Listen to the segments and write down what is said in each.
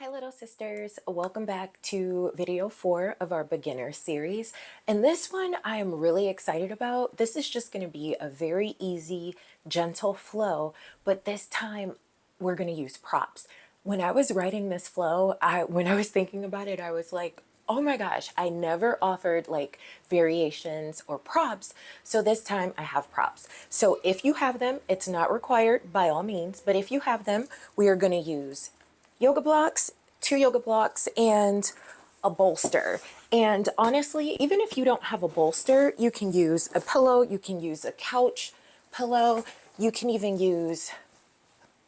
Hi little sisters, welcome back to video 4 of our beginner series. And this one I am really excited about. This is just going to be a very easy, gentle flow, but this time we're going to use props. When I was writing this flow, when I was thinking about it, I was like, oh my gosh, I never offered like variations or props. So this time I have props. So if you have them, it's not required by all means, but if you have them, we are going to use yoga blocks, 2 yoga blocks, and a bolster. And honestly, even if you don't have a bolster, you can use a pillow, you can use a couch pillow, you can even use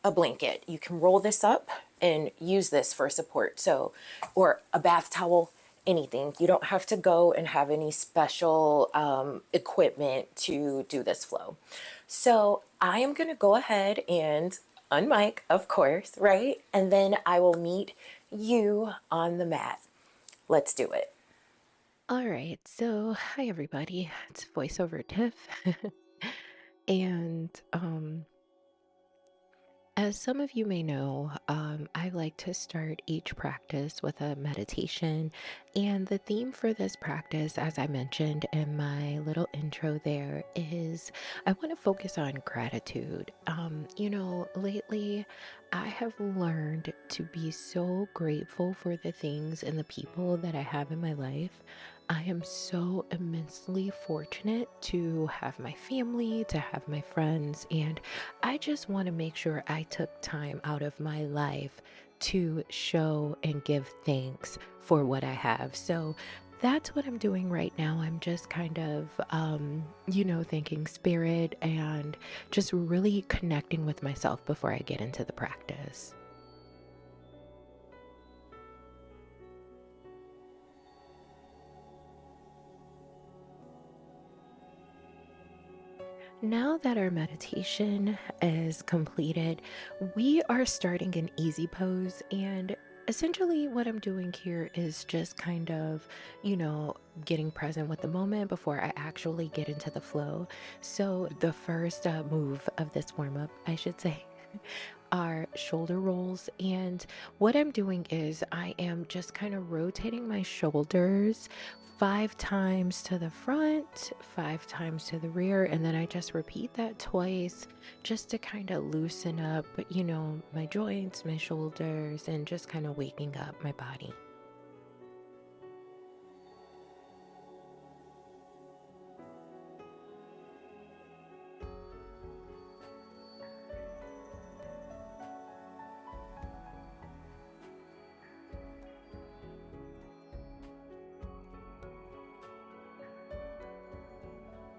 a blanket. You can roll this up and use this for support. So, or a bath towel, anything. You don't have to go and have any special equipment to do this flow. So I am going to go ahead and unmic, of course, right? And then I will meet you on the mat. Let's do it. All right, so hi everybody. It's voiceover Tiff. and as some of you may know, I like to start each practice with a meditation. And the theme for this practice, as I mentioned in my little intro there, is I want to focus on gratitude. Lately I have learned to be so grateful for the things and the people that I have in my life. I am so immensely fortunate to have my family, to have my friends, and I just want to make sure I took time out of my life to show and give thanks for what I have. So that's what I'm doing right now. I'm just kind of, thanking spirit and just really connecting with myself before I get into the practice. Now that our meditation is completed, we are starting an easy pose. And essentially, what I'm doing here is just kind of, getting present with the moment before I actually get into the flow. So, the first move of this warm up, I should say, are shoulder rolls. And what I'm doing is I am just kind of rotating my shoulders 5 times to the front, 5 times to the rear, and then I just repeat that twice just to kind of loosen up, my joints, my shoulders, and just kind of waking up my body.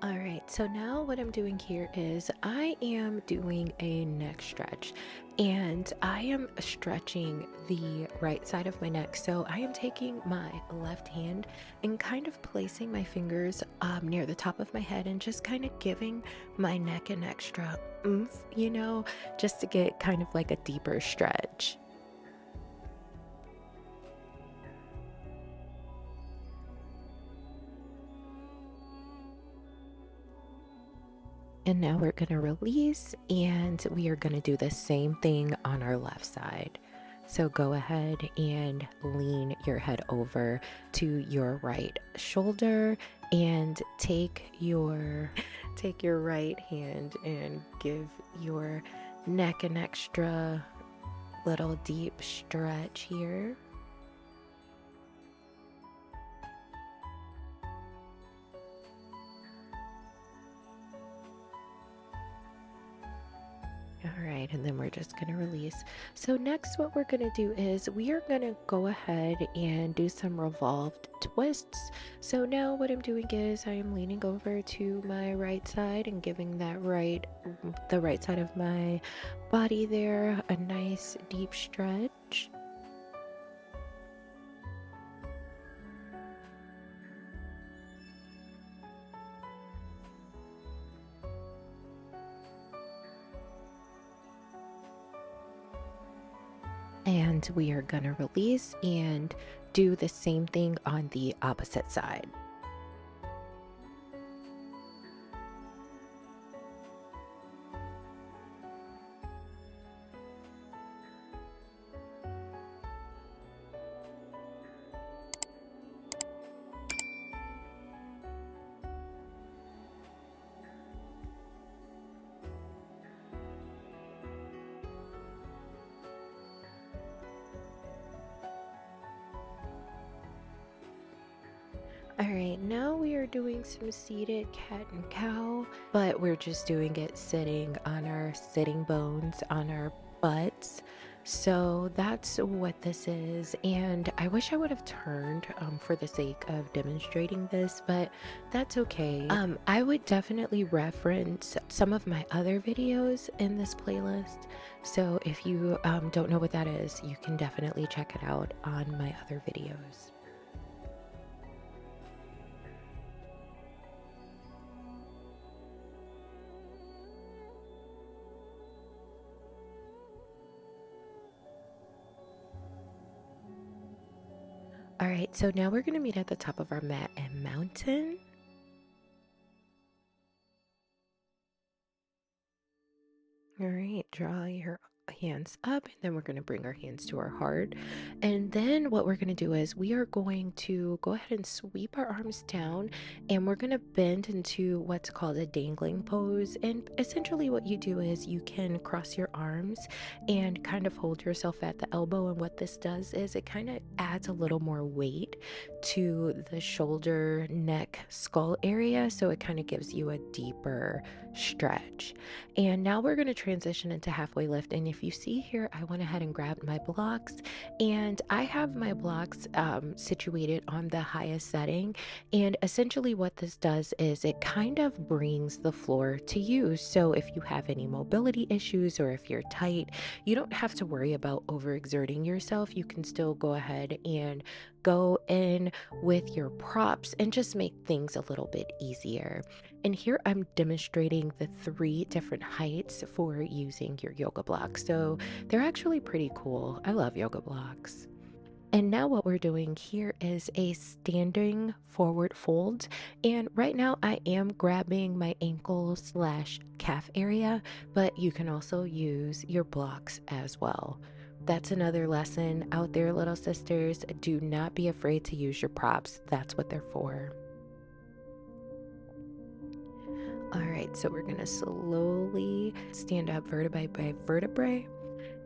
All right, so now what I'm doing here is I am doing a neck stretch and I am stretching the right side of my neck. So I am taking my left hand and kind of placing my fingers near the top of my head and just kind of giving my neck an extra oomph, just to get kind of like a deeper stretch. And now we're going to release and we are going to do the same thing on our left side. So go ahead and lean your head over to your right shoulder and take your right hand and give your neck an extra little deep stretch here. All right, and then we're just going to release. So next what we're going to do is we are going to go ahead and do some revolved twists. So now what I'm doing is I am leaning over to my right side and giving the right side of my body there a nice deep stretch. And we are going to release and do the same thing on the opposite side. All right, now we are doing some seated cat and cow, but we're just doing it sitting on our sitting bones on our butts. So that's what this is. And I wish I would have turned for the sake of demonstrating this, but that's okay. I would definitely reference some of my other videos in this playlist. So if you don't know what that is, you can definitely check it out on my other videos. All right, so now we're going to meet at the top of our mat and mountain. All right, draw your hands up, and then we're going to bring our hands to our heart. And then what we're going to do is we are going to go ahead and sweep our arms down, and we're going to bend into what's called a dangling pose. And essentially, what you do is you can cross your arms and kind of hold yourself at the elbow. And what this does is it kind of adds a little more weight to the shoulder, neck, skull area. So it kind of gives you a deeper stretch. And now we're going to transition into halfway lift. And if you see here, I went ahead and grabbed my blocks, and I have my blocks situated on the highest setting. And essentially what this does is it kind of brings the floor to you. So if you have any mobility issues or if you're tight, you don't have to worry about overexerting yourself. You can still go ahead and go in with your props and just make things a little bit easier. And here I'm demonstrating the 3 different heights for using your yoga blocks. So they're actually pretty cool. I love yoga blocks. And now what we're doing here is a standing forward fold. And right now I am grabbing my ankle/calf area, but you can also use your blocks as well. That's another lesson out there, little sisters. Do not be afraid to use your props. That's what they're for. All right, so we're gonna slowly stand up vertebrae by vertebrae.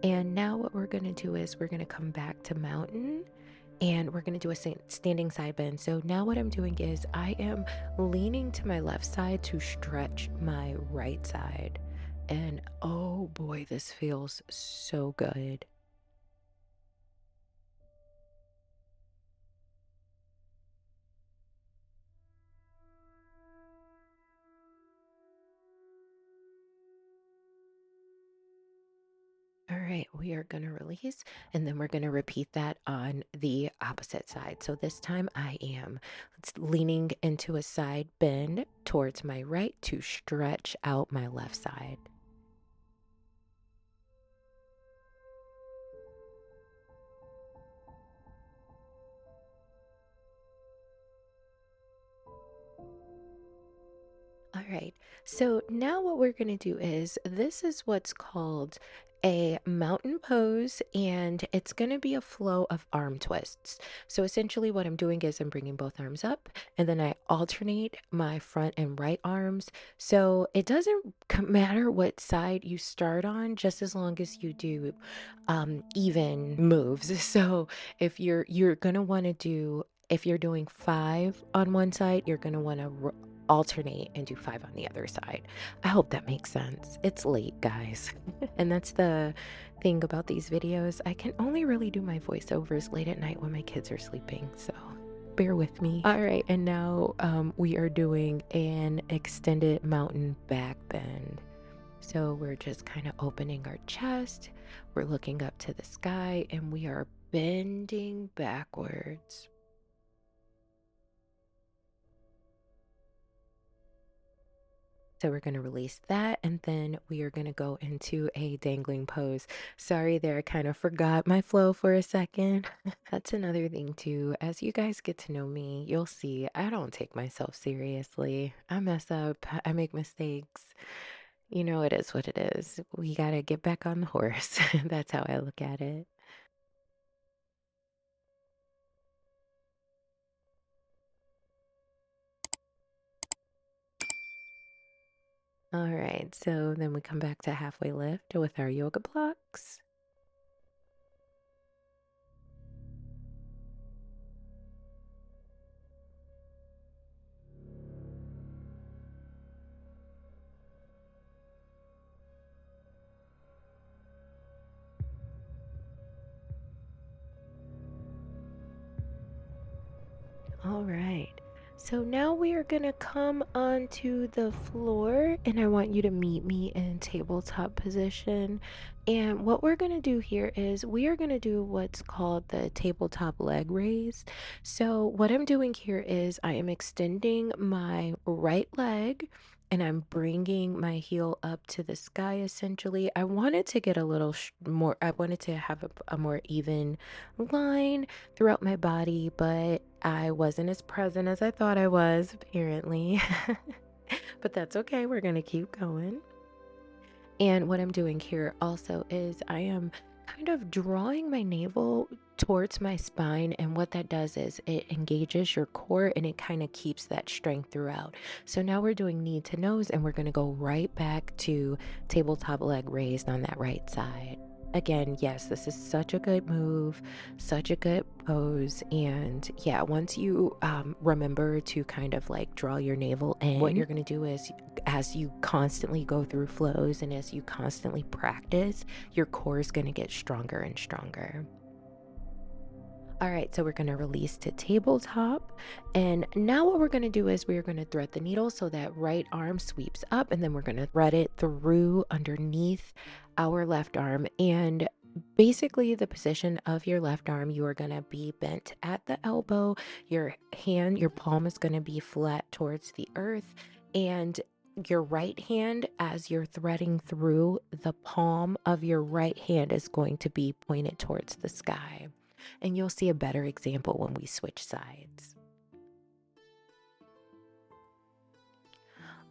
And now what we're gonna do is we're gonna come back to mountain, and we're gonna do a standing side bend. So now what I'm doing is I am leaning to my left side to stretch my right side. And oh boy, this feels so good. All right, we are going to release, and then we're going to repeat that on the opposite side. So this time I am leaning into a side bend towards my right to stretch out my left side. All right. So now what we're going to do is this is what's called a mountain pose, and it's going to be a flow of arm twists. So essentially what I'm doing is I'm bringing both arms up, and then I alternate my front and right arms. So it doesn't matter what side you start on, just as long as you do even moves. So if you're going to want to do, if you're doing 5 on one side, you're going to want to alternate and do 5 on the other side. I hope that makes sense. It's late, guys. And that's the thing about these videos. I can only really do my voiceovers late at night when my kids are sleeping. So bear with me. All right. And now we are doing an extended mountain back bend. So we're just kind of opening our chest. We're looking up to the sky, and we are bending backwards. So we're going to release that, and then we are going to go into a dangling pose. Sorry there, I kind of forgot my flow for a second. That's another thing too. As you guys get to know me, you'll see I don't take myself seriously. I mess up, I make mistakes. You know, it is what it is. We got to get back on the horse. That's how I look at it. All right, so then we come back to halfway lift with our yoga blocks. All right. So now we are going to come onto the floor, and I want you to meet me in tabletop position. And what we're going to do here is we are going to do what's called the tabletop leg raise. So what I'm doing here is I am extending my right leg and I'm bringing my heel up to the sky essentially. I wanted to get a little more, I wanted to have a more even line throughout my body, but I wasn't as present as I thought I was, apparently. But that's okay. We're going to keep going. And what I'm doing here also is I am kind of drawing my navel towards my spine. And what that does is it engages your core and it kind of keeps that strength throughout. So now we're doing knee to nose and we're going to go right back to tabletop leg raised on that right side. Again, yes, this is such a good move, such a good pose. And yeah, once you remember to kind of like draw your navel in, what you're going to do is as you constantly go through flows and as you constantly practice, your core is going to get stronger and stronger. All right, so we're going to release to tabletop. And now what we're going to do is we're going to thread the needle so that right arm sweeps up and then we're going to thread it through underneath our left arm. And basically the position of your left arm, you are going to be bent at the elbow. Your hand, your palm is going to be flat towards the earth. And your right hand, as you're threading through, the palm of your right hand is going to be pointed towards the sky. And you'll see a better example when we switch sides.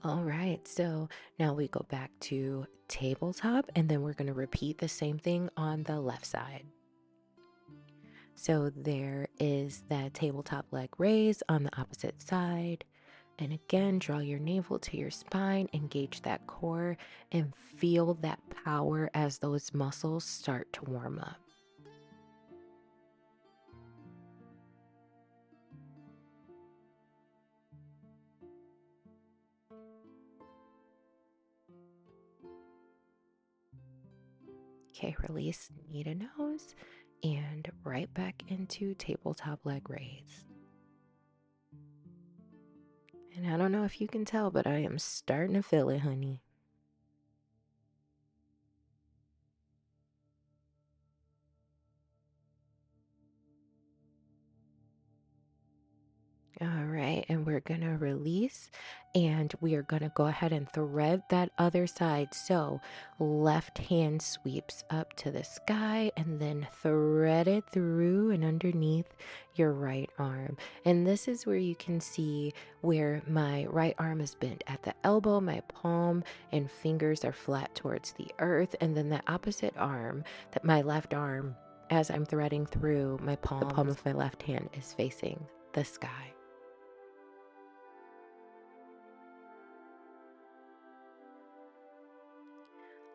All right, so now we go back to tabletop and then we're going to repeat the same thing on the left side. So there is that tabletop leg raise on the opposite side. And again, draw your navel to your spine, engage that core, and feel that power as those muscles start to warm up. Okay, release knee to nose and right back into tabletop leg raise. And I don't know if you can tell, but I am starting to feel it, honey. All right, and we're gonna release and we are gonna go ahead and thread that other side. So left hand sweeps up to the sky and then thread it through and underneath your right arm. And this is where you can see where my right arm is bent at the elbow, my palm and fingers are flat towards the earth. And then the opposite arm, that my left arm, as I'm threading through my palm, the palm of my left hand is facing the sky.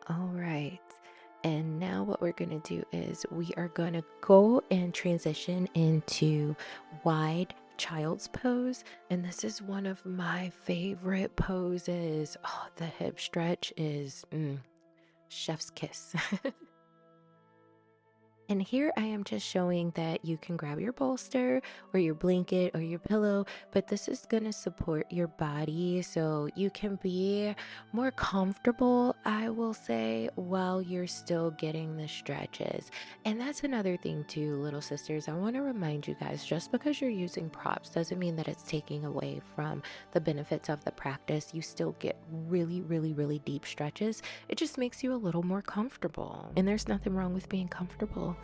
All right. And now what we're going to do is we are going to go and transition into wide child's pose. And this is one of my favorite poses. Oh, the hip stretch is chef's kiss. And here I am just showing that you can grab your bolster or your blanket or your pillow, but this is going to support your body so you can be more comfortable, I will say, while you're still getting the stretches. And that's another thing too, little sisters. I want to remind you guys, just because you're using props doesn't mean that it's taking away from the benefits of the practice. You still get really, really, really deep stretches. It just makes you a little more comfortable. And there's nothing wrong with being comfortable.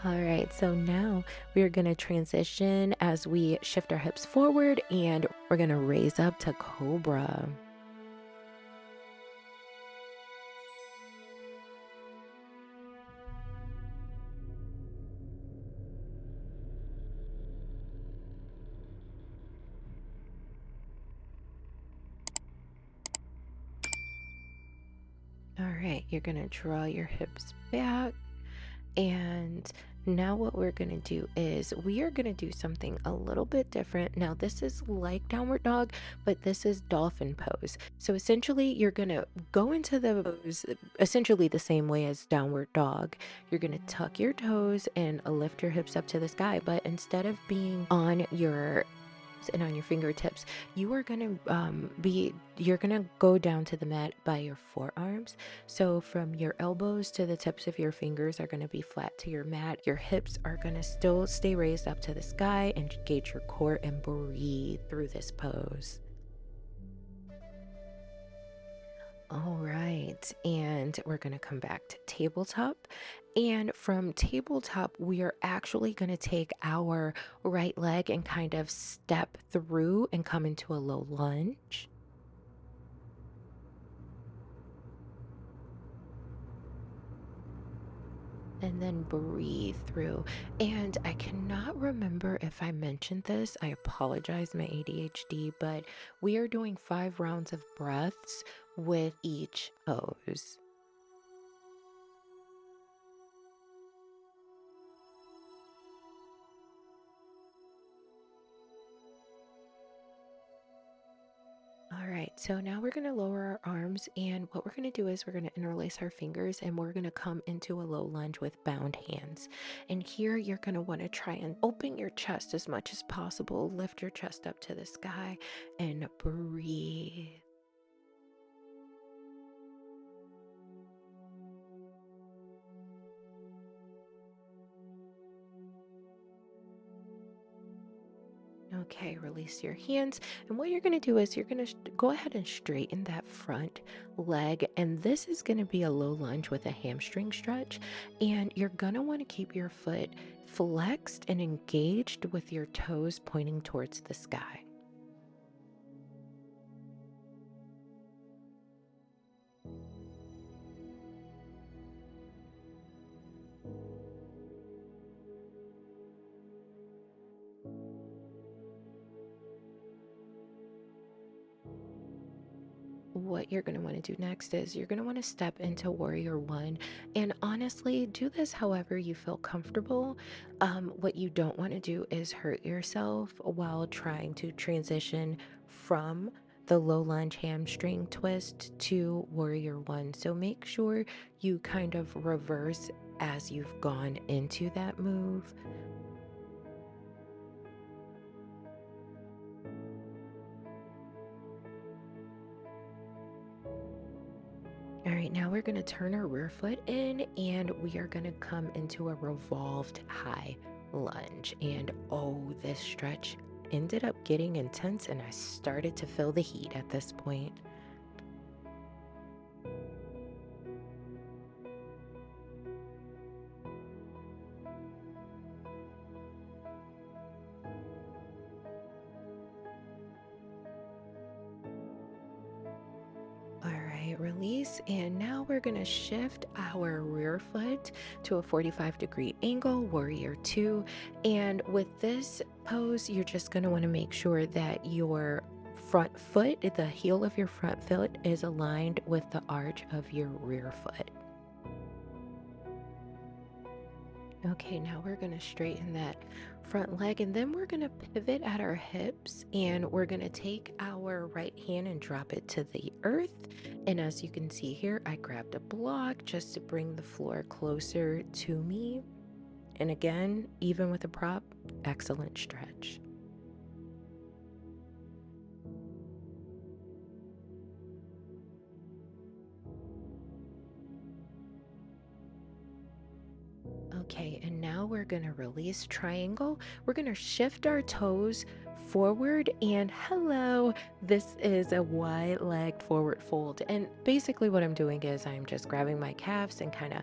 All right, so now we're going to transition as we shift our hips forward and we're going to raise up to cobra. All right, you're going to draw your hips back And now what we're going to do is we are going to do something a little bit different. Now this is like downward dog, but this is dolphin pose. So essentially you're going to go into the pose essentially the same way as downward dog. You're going to tuck your toes and lift your hips up to the sky, but instead of being on your and on your fingertips, you are going to you're going to go down to the mat by your forearms. So from your elbows to the tips of your fingers are going to be flat to your mat. Your hips are going to still stay raised up to the sky. And engage your core and breathe through this pose. All right, and we're going to come back to tabletop. And from tabletop, we are actually going to take our right leg and kind of step through and come into a low lunge. And then breathe through. And I cannot remember if I mentioned this. I apologize, my ADHD, but we are doing 5 rounds of breaths with each pose. All right, so now we're going to lower our arms, and what we're going to do is we're going to interlace our fingers and we're going to come into a low lunge with bound hands. And here you're going to want to try and open your chest as much as possible, lift your chest up to the sky and breathe. Okay, release your hands. And what you're going to do is you're going to go ahead and straighten that front leg. And this is going to be a low lunge with a hamstring stretch. And you're going to want to keep your foot flexed and engaged with your toes pointing towards the sky. What you're going to want to do next is you're going to want to step into warrior one, and honestly do this however you feel comfortable. What you don't want to do is hurt yourself while trying to transition from the low lunge hamstring twist to warrior one. So make sure you kind of reverse as you've gone into that move. All right, now we're going to turn our rear foot in and we are going to come into a revolved high lunge. And oh, this stretch ended up getting intense and I started to feel the heat at this point. All right, release. And now we're going to shift our rear foot to a 45-degree angle, warrior two. And with this pose, you're just going to want to make sure that your front foot, the heel of your front foot, is aligned with the arch of your rear foot. Okay, now we're going to straighten that front leg and then we're going to pivot at our hips and we're going to take our right hand and drop it to the earth. And as you can see here, I grabbed a block just to bring the floor closer to me. And again, even with a prop, excellent stretch. Okay, and now we're going to release triangle. We're going to shift our toes forward and hello, this is a wide-legged forward fold. And basically what I'm doing is I'm just grabbing my calves and kind of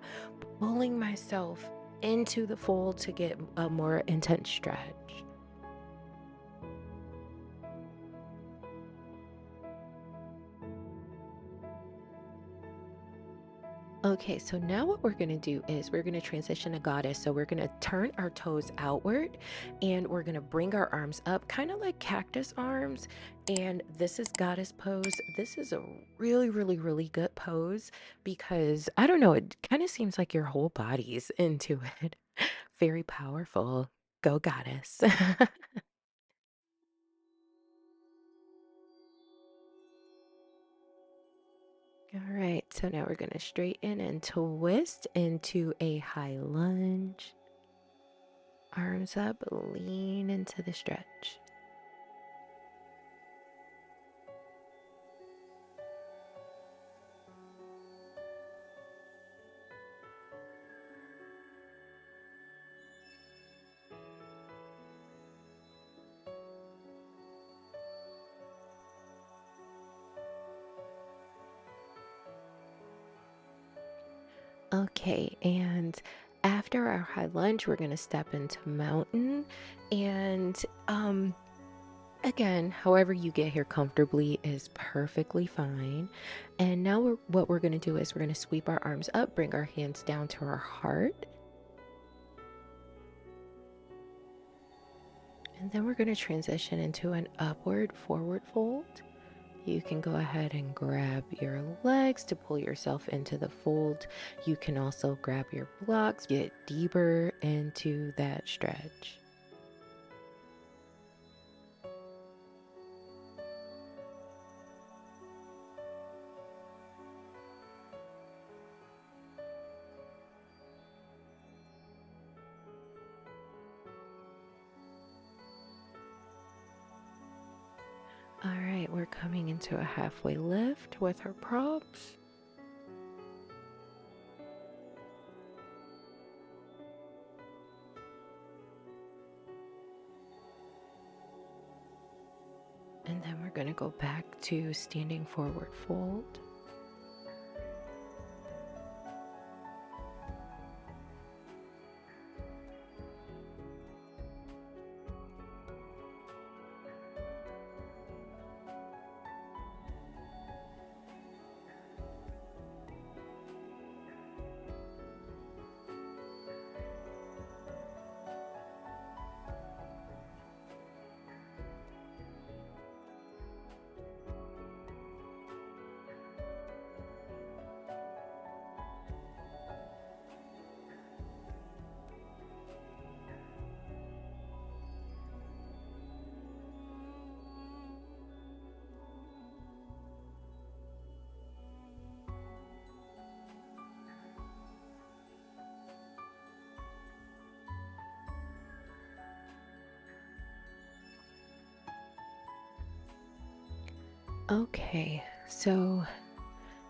pulling myself into the fold to get a more intense stretch. Okay, so now what we're going to do is we're going to transition to goddess. So we're going to turn our toes outward and we're going to bring our arms up, kind of like cactus arms. And this is goddess pose. This is a really, really, really good pose because I don't know, it kind of seems like your whole body's into it. Very powerful. Go goddess. All right, so now we're going to straighten and twist into a high lunge. Arms up, lean into the stretch. Okay, and after our high lunge, we're going to step into mountain. And again, however you get here comfortably is perfectly fine. And now what we're going to do is we're going to sweep our arms up, bring our hands down to our heart. And then we're going to transition into an upward forward fold. You can go ahead and grab your legs to pull yourself into the fold. You can also grab your blocks, get deeper into that stretch. All right, we're coming into a halfway lift with our props. And then we're going to go back to standing forward fold. Okay, so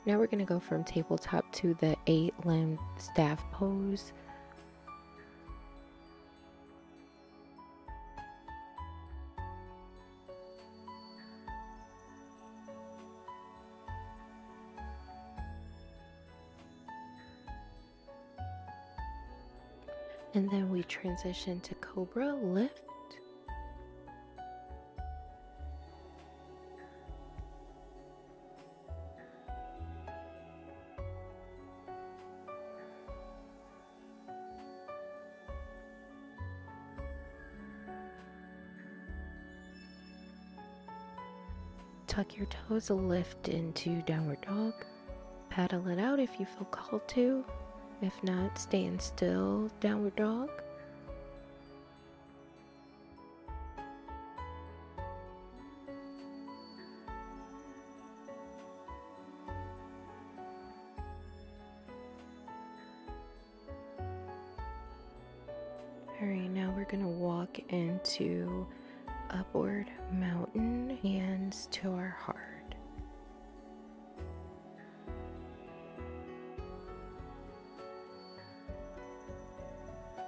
now we're going to go from tabletop to the 8-limb staff pose. And then we transition to cobra lift. Tuck your toes, lift into downward dog. Paddle it out if you feel called to. If not, stand still, downward dog. All right, now we're gonna walk into upward mountain, hands to our heart.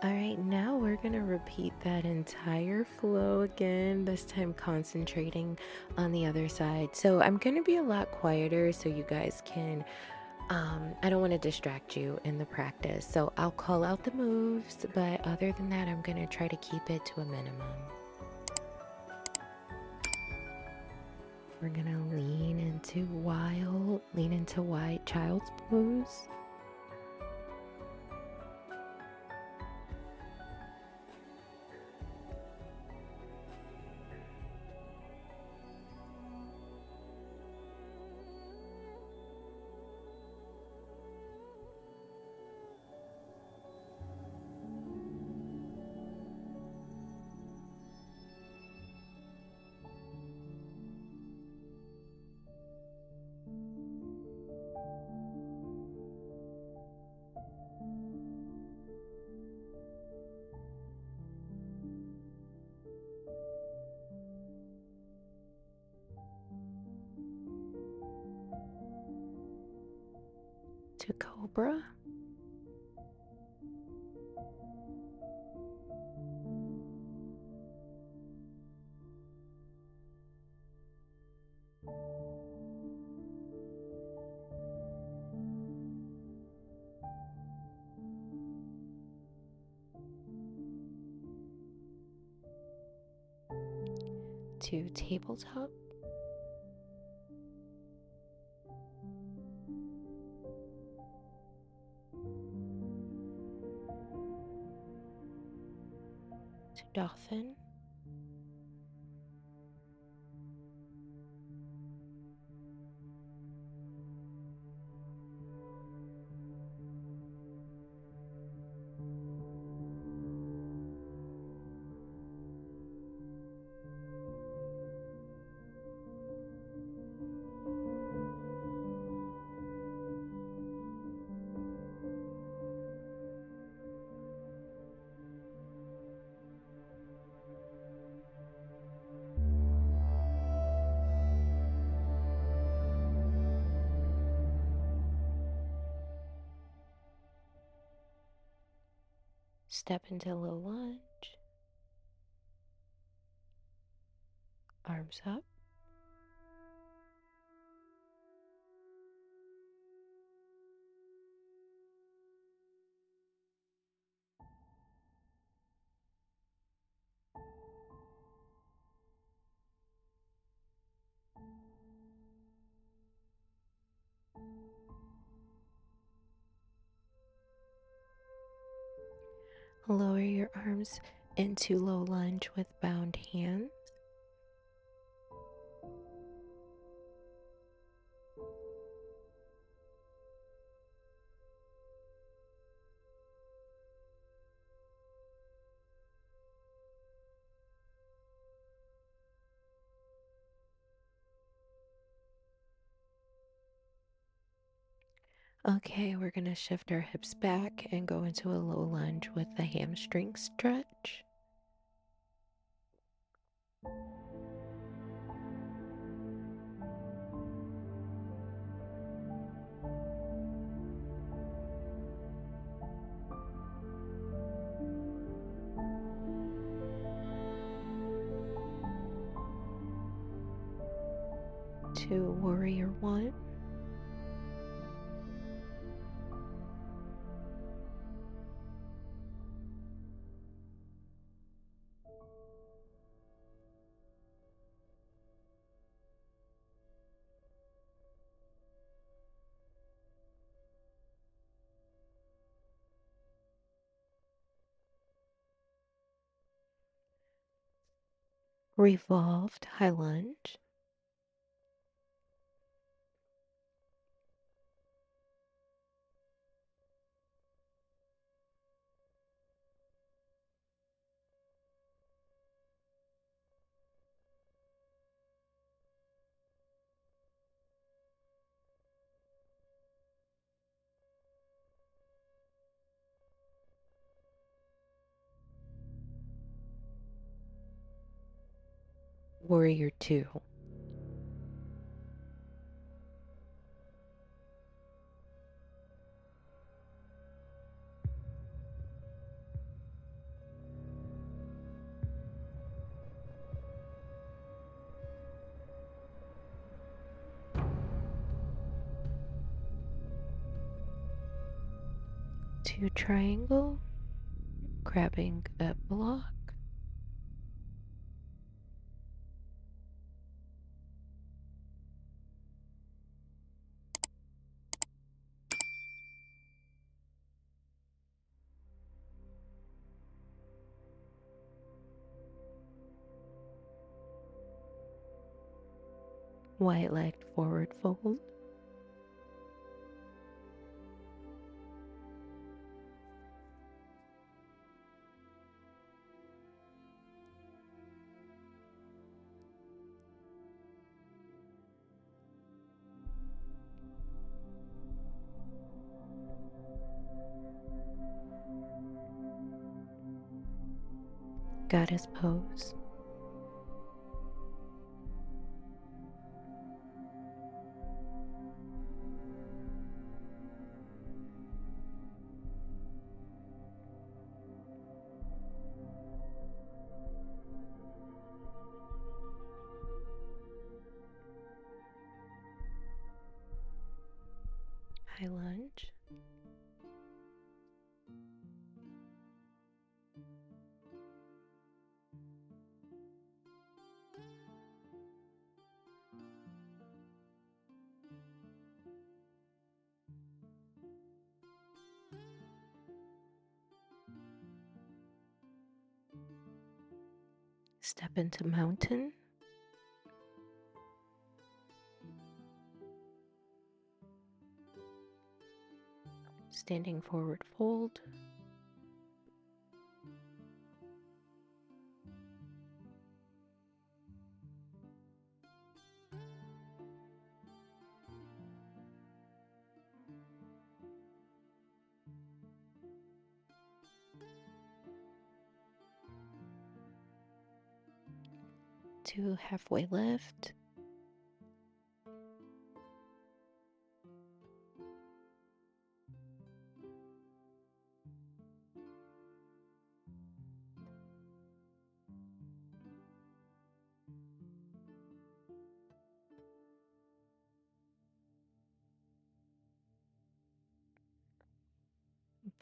All right, now we're gonna repeat that entire flow again, this time concentrating on the other side. So I'm gonna be a lot quieter so you guys can, I don't wanna distract you in the practice. So I'll call out the moves, but other than that, I'm gonna try to keep it to a minimum. We're gonna lean into wide child's pose. cobra. To tabletop. To dolphin. Step into low lunge. Arms up. Lower your arms into low lunge with bound hands. Okay, we're going to shift our hips back and go into a low lunge with the hamstring stretch. To warrior one. Revolved high lunge. Warrior two. To triangle, grabbing a block. White legged forward fold. Goddess pose. high lunge. Step into mountain. Standing forward fold. To halfway lift.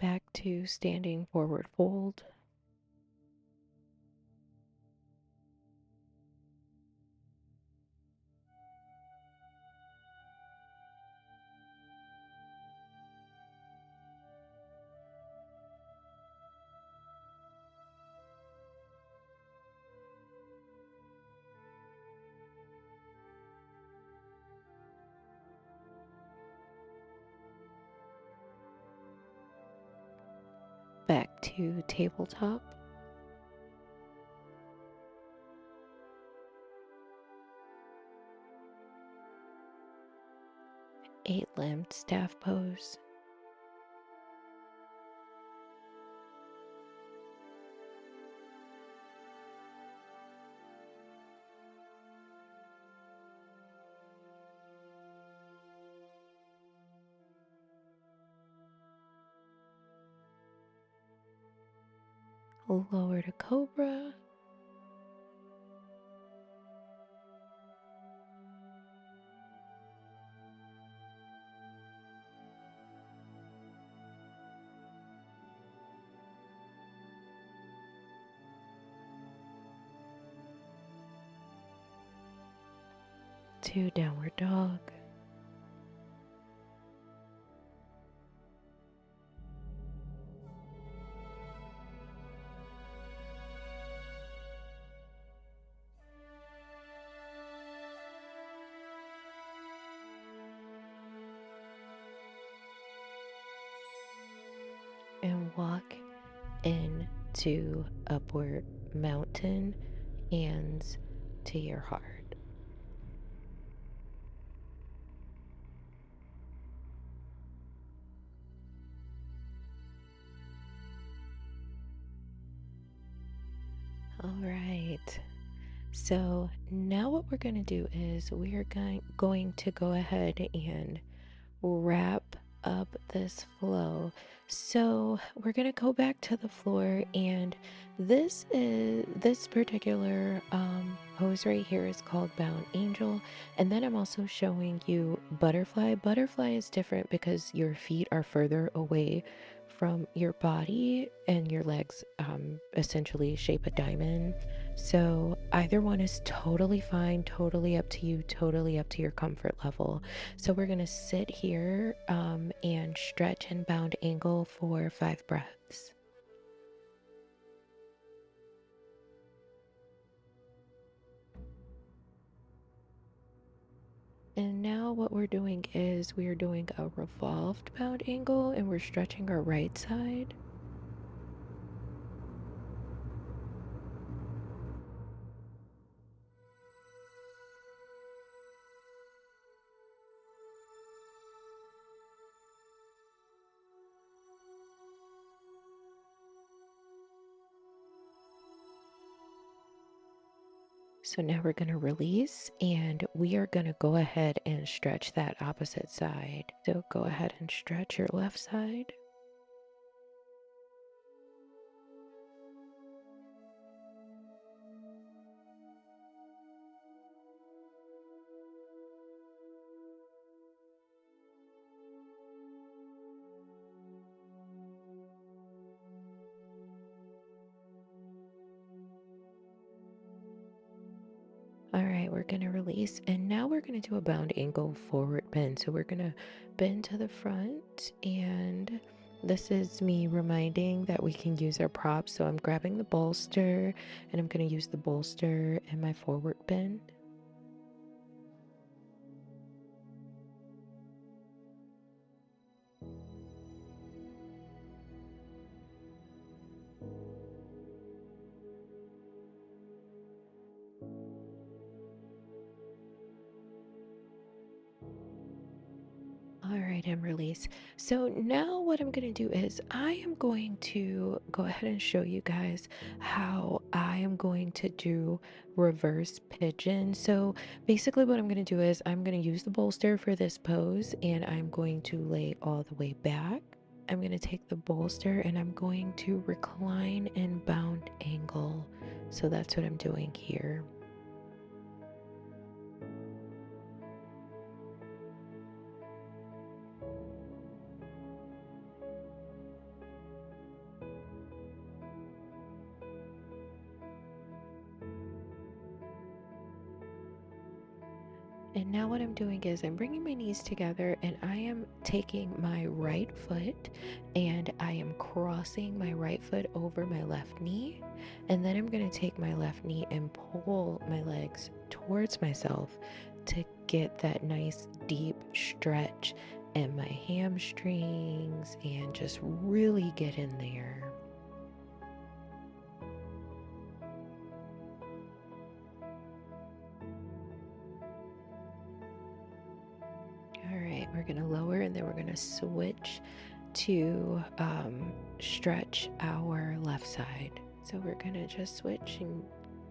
Back to standing forward fold. Back to tabletop. Eight-limbed staff pose. Lower to cobra. To downward dog. And walk into upward mountain, hands to your heart. All right. So now what we're going to do is we are going to go ahead and wrap up this flow. So we're going to go back to the floor, and this particular pose right here is called bound angel. And then I'm also showing you butterfly. Butterfly is different because your feet are further away from your body and your legs essentially shape a diamond. So either one is totally fine, totally up to you, totally up to your comfort level. So we're going to sit here and stretch and bound angle for 5 breaths. And now what we're doing is we are doing a revolved bound angle, and we're stretching our right side. So now we're going to release, and we are going to go ahead and stretch that opposite side. So go ahead and stretch your left side. All right, we're going to release, and now we're going to do a bound angle forward bend. So we're going to bend to the front, and this is me reminding that we can use our props. So I'm grabbing the bolster, and I'm going to use the bolster in my forward bend. All right, and release. So now what I'm going to do is I am going to go ahead and show you guys how I am going to do reverse pigeon. So basically what I'm going to do is I'm going to use the bolster for this pose, and I'm going to lay all the way back. I'm going to take the bolster and I'm going to recline and bound angle. So that's what I'm doing here. And now what I'm doing is I'm bringing my knees together, and I am taking my right foot and I am crossing my right foot over my left knee. And then I'm going to take my left knee and pull my legs towards myself to get that nice deep stretch in my hamstrings and just really get in there. All right, we're going to lower, and then we're going to switch to stretch our left side. So we're going to just switch and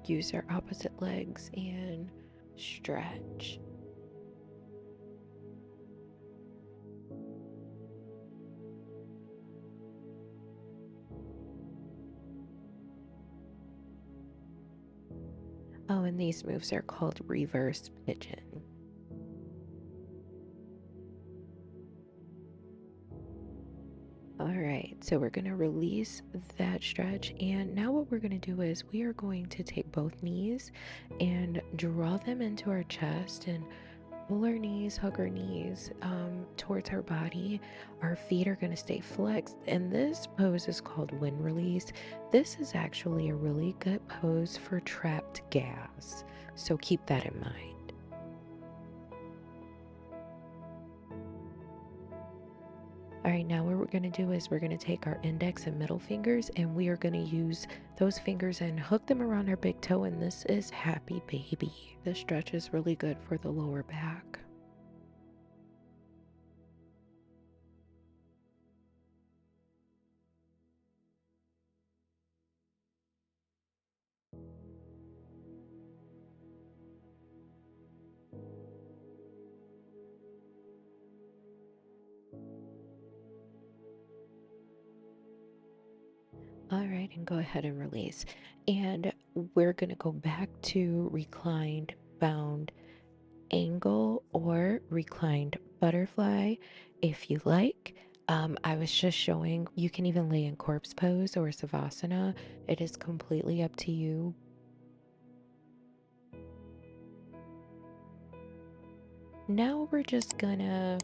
use our opposite legs and stretch. Oh, and these moves are called reverse pigeon. All right, so we're going to release that stretch. And now what we're going to do is we are going to take both knees and draw them into our chest and pull our knees, hug our knees towards our body. Our feet are going to stay flexed. And this pose is called wind release. This is actually a really good pose for trapped gas. So keep that in mind. All right, now what we're going to do is we're going to take our index and middle fingers, and we are going to use those fingers and hook them around our big toe, and this is happy baby. This stretch is really good for the lower back. All right, and go ahead and release. And we're going to go back to reclined bound angle or reclined butterfly if you like. I was just showing you can even lay in corpse pose or savasana. It is completely up to you. Now we're just gonna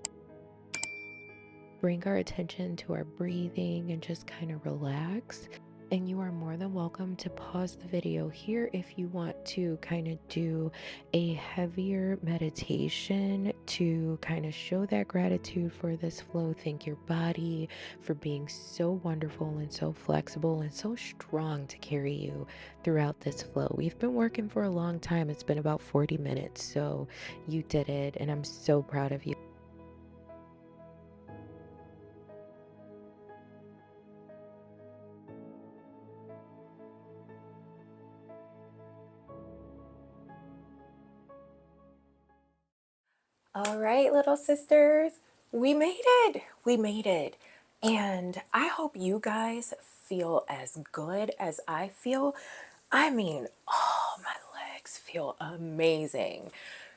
bring our attention to our breathing and just kind of relax. And you are more than welcome to pause the video here if you want to kind of do a heavier meditation to kind of show that gratitude for this flow. Thank your body for being so wonderful and so flexible and so strong to carry you throughout this flow. We've been working for a long time. It's been about 40 minutes, so you did it, and I'm so proud of you. All right, little sisters, we made it. We made it. And I hope you guys feel as good as I feel. I mean, oh, my legs feel amazing.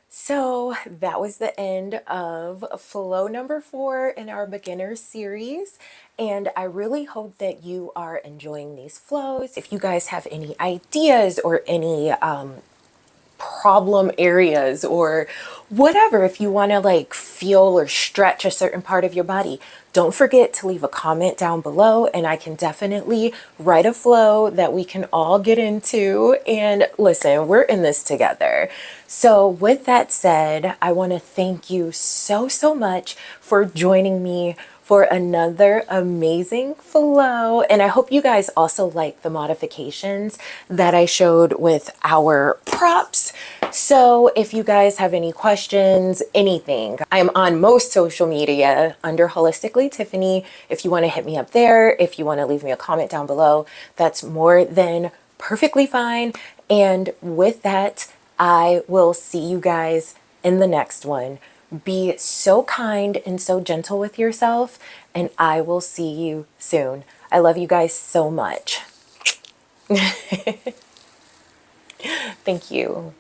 So that was the end of flow number 4 in our beginner series. And I really hope that you are enjoying these flows. If you guys have any ideas or any problem areas or whatever. If you want to like feel or stretch a certain part of your body, don't forget to leave a comment down below, and I can definitely write a flow that we can all get into. And listen, we're in this together. So with that said, I want to thank you so, so much for joining me for another amazing flow. And I hope you guys also like the modifications that I showed with our props. So if you guys have any questions, anything, I am on most social media under Holistically Tiffany. If you want to hit me up there, if you want to leave me a comment down below, that's more than perfectly fine. And with that, I will see you guys in the next one. Be so kind and so gentle with yourself, and I will see you soon. I love you guys so much. Thank you.